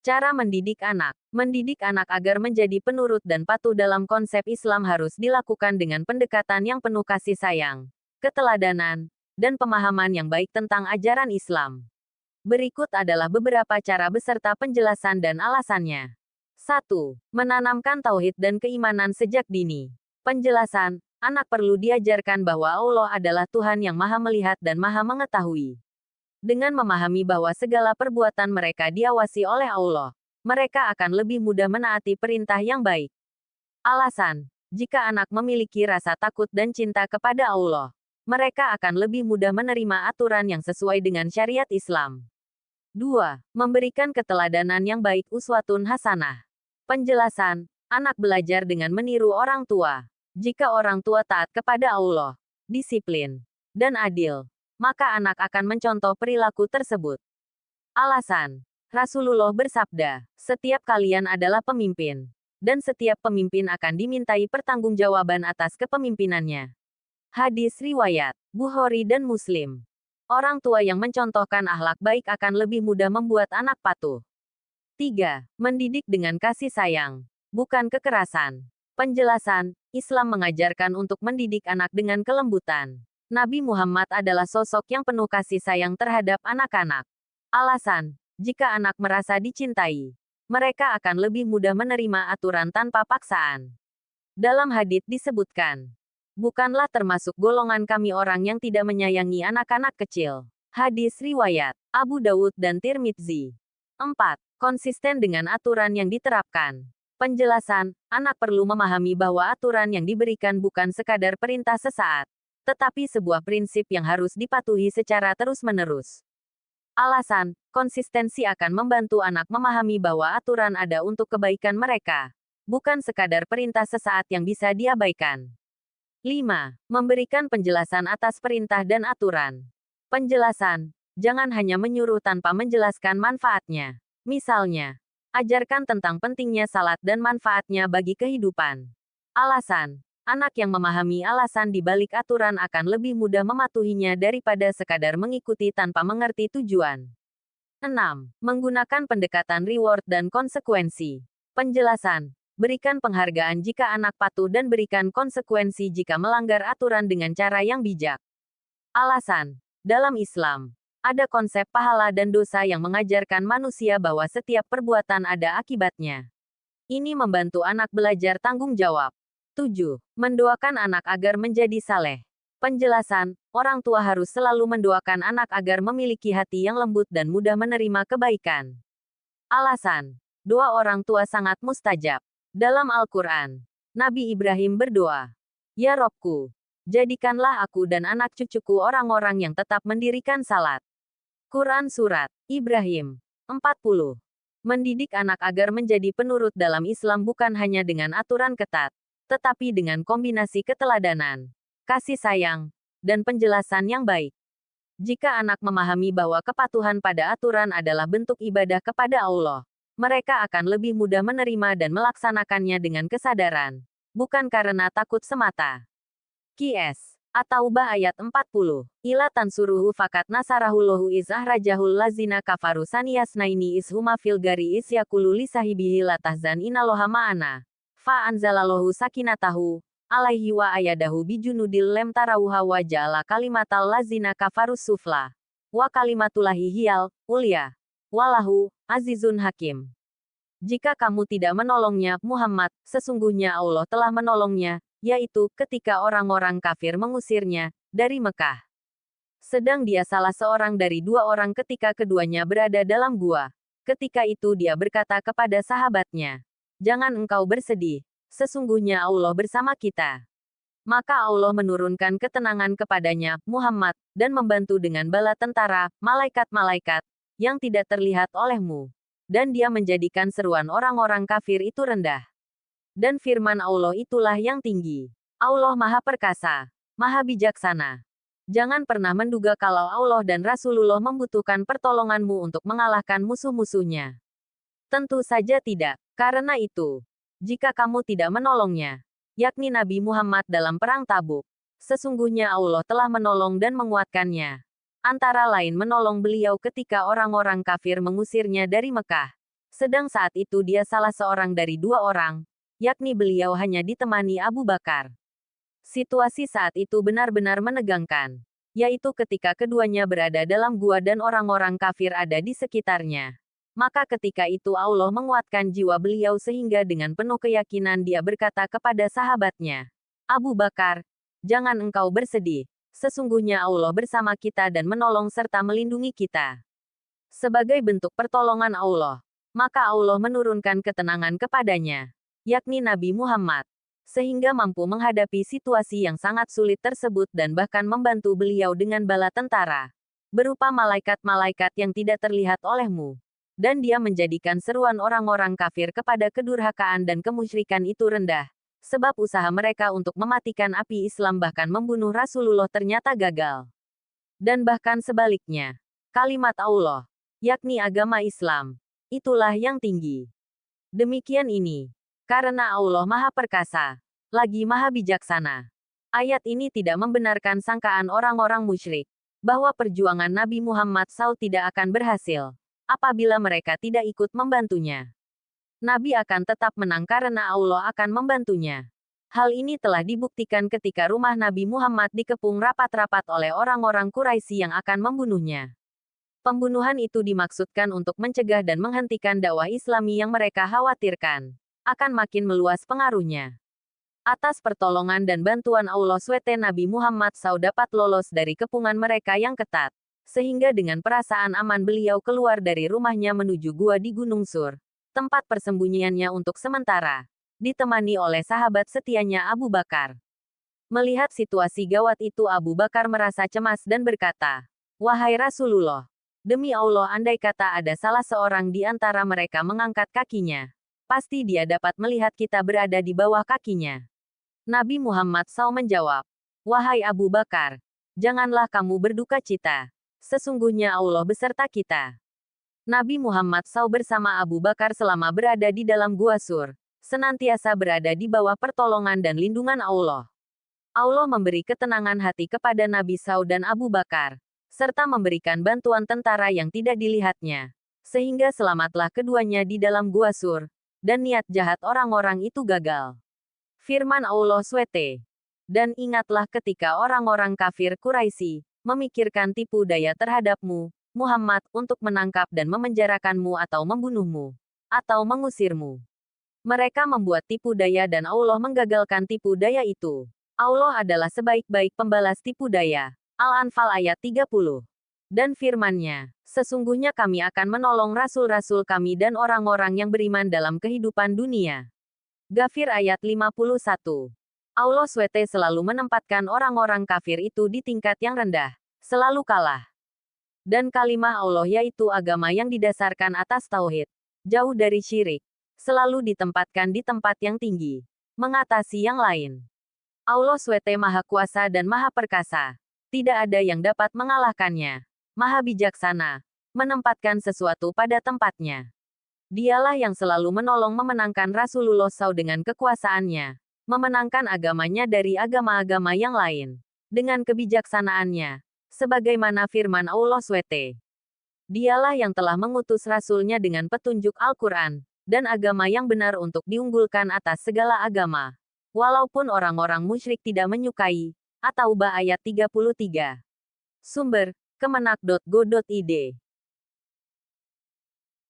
Cara mendidik anak. Mendidik anak agar menjadi penurut dan patuh dalam konsep Islam harus dilakukan dengan pendekatan yang penuh kasih sayang, keteladanan, dan pemahaman yang baik tentang ajaran Islam. Berikut adalah beberapa cara beserta penjelasan dan alasannya. 1. Menanamkan tauhid dan keimanan sejak dini. Penjelasan, anak perlu diajarkan bahwa Allah adalah Tuhan yang Maha Melihat dan Maha Mengetahui. Dengan memahami bahwa segala perbuatan mereka diawasi oleh Allah, mereka akan lebih mudah menaati perintah yang baik. Alasan, jika anak memiliki rasa takut dan cinta kepada Allah, mereka akan lebih mudah menerima aturan yang sesuai dengan syariat Islam. 2. Memberikan keteladanan yang baik uswatun hasanah. Penjelasan, anak belajar dengan meniru orang tua. Jika orang tua taat kepada Allah, disiplin, dan adil, maka anak akan mencontoh perilaku tersebut. Alasan, Rasulullah bersabda, setiap kalian adalah pemimpin, dan setiap pemimpin akan dimintai pertanggungjawaban atas kepemimpinannya. Hadis riwayat Bukhari dan Muslim. Orang tua yang mencontohkan akhlak baik akan lebih mudah membuat anak patuh. 3. Mendidik dengan kasih sayang, bukan kekerasan. Penjelasan, Islam mengajarkan untuk mendidik anak dengan kelembutan. Nabi Muhammad adalah sosok yang penuh kasih sayang terhadap anak-anak. Alasan, jika anak merasa dicintai, mereka akan lebih mudah menerima aturan tanpa paksaan. Dalam hadits disebutkan, bukanlah termasuk golongan kami orang yang tidak menyayangi anak-anak kecil. Hadis riwayat Abu Dawud dan Tirmidzi. 4. Konsisten dengan aturan yang diterapkan. Penjelasan, anak perlu memahami bahwa aturan yang diberikan bukan sekadar perintah sesaat, tetapi sebuah prinsip yang harus dipatuhi secara terus-menerus. Alasan, konsistensi akan membantu anak memahami bahwa aturan ada untuk kebaikan mereka, bukan sekadar perintah sesaat yang bisa diabaikan. 5. Memberikan penjelasan atas perintah dan aturan. Penjelasan, jangan hanya menyuruh tanpa menjelaskan manfaatnya. Misalnya, ajarkan tentang pentingnya salat dan manfaatnya bagi kehidupan. Alasan, anak yang memahami alasan di balik aturan akan lebih mudah mematuhinya daripada sekadar mengikuti tanpa mengerti tujuan. 6. Menggunakan pendekatan reward dan konsekuensi. Penjelasan, berikan penghargaan jika anak patuh dan berikan konsekuensi jika melanggar aturan dengan cara yang bijak. Alasan, dalam Islam, ada konsep pahala dan dosa yang mengajarkan manusia bahwa setiap perbuatan ada akibatnya. Ini membantu anak belajar tanggung jawab. 7. Mendoakan anak agar menjadi saleh. Penjelasan, orang tua harus selalu mendoakan anak agar memiliki hati yang lembut dan mudah menerima kebaikan. Alasan, doa orang tua sangat mustajab. Dalam Al-Quran, Nabi Ibrahim berdoa, "Ya Robku, jadikanlah aku dan anak cucuku orang-orang yang tetap mendirikan salat." Quran Surat Ibrahim 40. Mendidik anak agar menjadi penurut dalam Islam bukan hanya dengan aturan ketat, tetapi dengan kombinasi keteladanan, kasih sayang, dan penjelasan yang baik. Jika anak memahami bahwa kepatuhan pada aturan adalah bentuk ibadah kepada Allah, mereka akan lebih mudah menerima dan melaksanakannya dengan kesadaran, bukan karena takut semata. Qs. At-Taubah ayat 40. Ila tansuruhu fakat nasarahullahu iz ahrajahul lazina kafaru saniyasnaini iz huma fil gari iz yakulu lisahibihi latahzan inaloha ma'ana. Fa'anzalallahu sakinatahu, alaihi wa ayadahu bijunudil lem tarawuha wa ja'ala kalimatal lazina kafarus sufla. Wa kalimatullahi hiyal, ulya. Walahu, azizun hakim. Jika kamu tidak menolongnya, Muhammad, sesungguhnya Allah telah menolongnya, yaitu, ketika orang-orang kafir mengusirnya, dari Mekah. Sedang dia salah seorang dari dua orang ketika keduanya berada dalam gua. Ketika itu dia berkata kepada sahabatnya, "Jangan engkau bersedih, sesungguhnya Allah bersama kita." Maka Allah menurunkan ketenangan kepadanya, Muhammad, dan membantu dengan bala tentara, malaikat-malaikat, yang tidak terlihat olehmu. Dan dia menjadikan seruan orang-orang kafir itu rendah. Dan firman Allah itulah yang tinggi. Allah Maha Perkasa, Maha Bijaksana. Jangan pernah menduga kalau Allah dan Rasulullah membutuhkan pertolonganmu untuk mengalahkan musuh-musuhnya. Tentu saja tidak. Karena itu, jika kamu tidak menolongnya, yakni Nabi Muhammad dalam perang Tabuk, sesungguhnya Allah telah menolong dan menguatkannya. Antara lain menolong beliau ketika orang-orang kafir mengusirnya dari Mekah. Sedang saat itu dia salah seorang dari dua orang, yakni beliau hanya ditemani Abu Bakar. Situasi saat itu benar-benar menegangkan, yaitu ketika keduanya berada dalam gua dan orang-orang kafir ada di sekitarnya. Maka ketika itu Allah menguatkan jiwa beliau sehingga dengan penuh keyakinan dia berkata kepada sahabatnya, Abu Bakar, jangan engkau bersedih. Sesungguhnya Allah bersama kita dan menolong serta melindungi kita. Sebagai bentuk pertolongan Allah, maka Allah menurunkan ketenangan kepadanya, yakni Nabi Muhammad, sehingga mampu menghadapi situasi yang sangat sulit tersebut dan bahkan membantu beliau dengan bala tentara, berupa malaikat-malaikat yang tidak terlihat olehmu. Dan dia menjadikan seruan orang-orang kafir kepada kedurhakaan dan kemusyrikan itu rendah, sebab usaha mereka untuk mematikan api Islam bahkan membunuh Rasulullah ternyata gagal. Dan bahkan sebaliknya, kalimat Allah, yakni agama Islam, itulah yang tinggi. Demikian ini, karena Allah Maha Perkasa, lagi Maha Bijaksana. Ayat ini tidak membenarkan sangkaan orang-orang musyrik, bahwa perjuangan Nabi Muhammad SAW tidak akan berhasil, apabila mereka tidak ikut membantunya. Nabi akan tetap menang karena Allah akan membantunya. Hal ini telah dibuktikan ketika rumah Nabi Muhammad dikepung rapat-rapat oleh orang-orang Quraisy yang akan membunuhnya. Pembunuhan itu dimaksudkan untuk mencegah dan menghentikan dakwah Islami yang mereka khawatirkan akan makin meluas pengaruhnya. Atas pertolongan dan bantuan Allah SWT Nabi Muhammad SAW dapat lolos dari kepungan mereka yang ketat, sehingga dengan perasaan aman beliau keluar dari rumahnya menuju gua di Gunung Sur, tempat persembunyiannya untuk sementara, ditemani oleh sahabat setianya Abu Bakar. Melihat situasi gawat itu Abu Bakar merasa cemas dan berkata, Wahai Rasulullah, demi Allah andai kata ada salah seorang di antara mereka mengangkat kakinya, pasti dia dapat melihat kita berada di bawah kakinya. Nabi Muhammad SAW menjawab, Wahai Abu Bakar, janganlah kamu berduka cita. Sesungguhnya Allah beserta kita. Nabi Muhammad SAW bersama Abu Bakar selama berada di dalam gua Sur, senantiasa berada di bawah pertolongan dan lindungan Allah. Allah memberi ketenangan hati kepada Nabi SAW dan Abu Bakar, serta memberikan bantuan tentara yang tidak dilihatnya, sehingga selamatlah keduanya di dalam gua Sur, dan niat jahat orang-orang itu gagal. Firman Allah SWT. Dan ingatlah ketika orang-orang kafir Quraisy memikirkan tipu daya terhadapmu, Muhammad, untuk menangkap dan memenjarakanmu atau membunuhmu, atau mengusirmu. Mereka membuat tipu daya dan Allah menggagalkan tipu daya itu. Allah adalah sebaik-baik pembalas tipu daya. Al-Anfal ayat 30. Dan firman-Nya, sesungguhnya kami akan menolong rasul-rasul kami dan orang-orang yang beriman dalam kehidupan dunia. Ghafir ayat 51. Allah SWT selalu menempatkan orang-orang kafir itu di tingkat yang rendah, selalu kalah. Dan kalimah Allah yaitu agama yang didasarkan atas tauhid, jauh dari syirik, selalu ditempatkan di tempat yang tinggi, mengatasi yang lain. Allah SWT Maha Kuasa dan Maha Perkasa. Tidak ada yang dapat mengalahkannya. Maha Bijaksana, menempatkan sesuatu pada tempatnya. Dialah yang selalu menolong memenangkan Rasulullah SAW dengan kekuasaannya, memenangkan agamanya dari agama-agama yang lain, dengan kebijaksanaannya, sebagaimana firman Allah SWT. Dialah yang telah mengutus Rasulnya dengan petunjuk Al-Quran, dan agama yang benar untuk diunggulkan atas segala agama. Walaupun orang-orang musyrik tidak menyukai, At-Taubah ayat 33. Sumber, kemenak.go.id